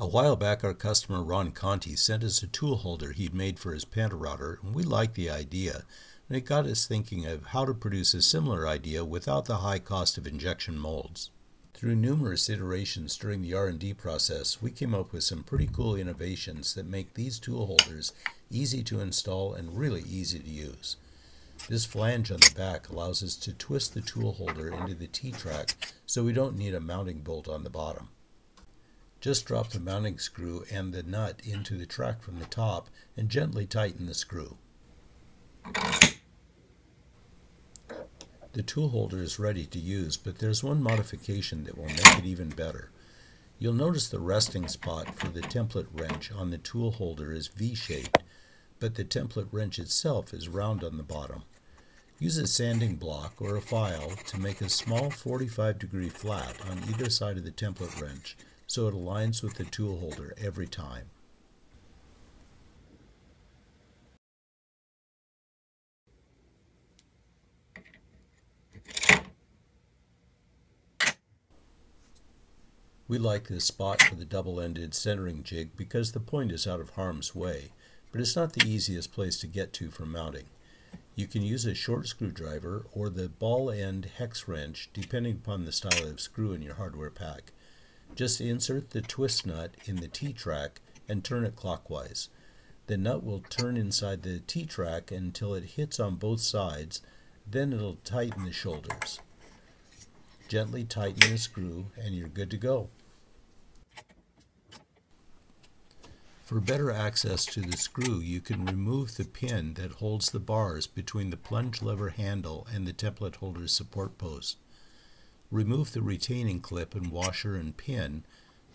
A while back, our customer Ron Conti sent us a tool holder he'd made for his PantoRouter, and we liked the idea, and it got us thinking of how to produce a similar idea without the high cost of injection molds. Through numerous iterations during the R&D process, we came up with some pretty cool innovations that make these tool holders easy to install and really easy to use. This flange on the back allows us to twist the tool holder into the T-track so we don't need a mounting bolt on the bottom. Just drop the mounting screw and the nut into the track from the top and gently tighten the screw. The tool holder is ready to use, but there's one modification that will make it even better. You'll notice the resting spot for the template wrench on the tool holder is V-shaped, but the template wrench itself is round on the bottom. Use a sanding block or a file to make a small 45-degree flat on either side of the template wrench so it aligns with the tool holder every time. We like this spot for the double-ended centering jig because the point is out of harm's way, but it's not the easiest place to get to for mounting. You can use a short screwdriver or the ball-end hex wrench depending upon the style of screw in your hardware pack. Just insert the twist nut in the T-track and turn it clockwise. The nut will turn inside the T-track until it hits on both sides, then it'll tighten the shoulders. Gently tighten the screw and you're good to go. For better access to the screw, you can remove the pin that holds the bars between the plunge lever handle and the template holder's support post. Remove the retaining clip and washer and pin,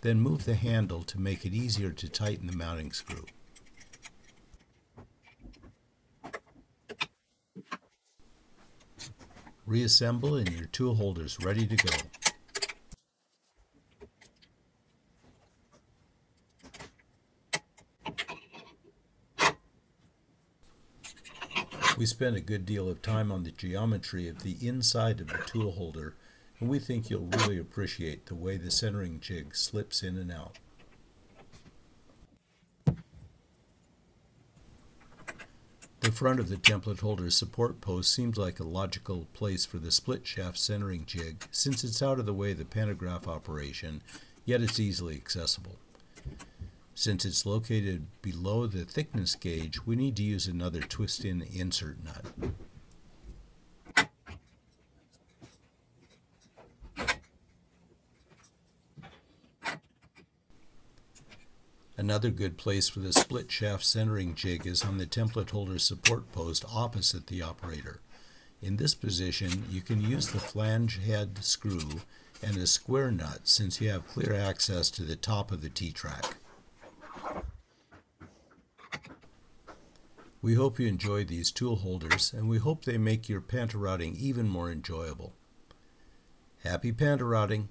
then move the handle to make it easier to tighten the mounting screw. Reassemble and your tool holder is ready to go. We spent a good deal of time on the geometry of the inside of the tool holder, and we think you'll really appreciate the way the centering jig slips in and out. The front of the template holder's support post seems like a logical place for the split shaft centering jig since it's out of the way of the pantograph operation, yet it's easily accessible. Since it's located below the thickness gauge, we need to use another twist-in insert nut. Another good place for the split shaft centering jig is on the template holder support post opposite the operator. In this position, you can use the flange head screw and a square nut since you have clear access to the top of the T-track. We hope you enjoyed these tool holders, and we hope they make your PantoRouting even more enjoyable. Happy PantoRouting!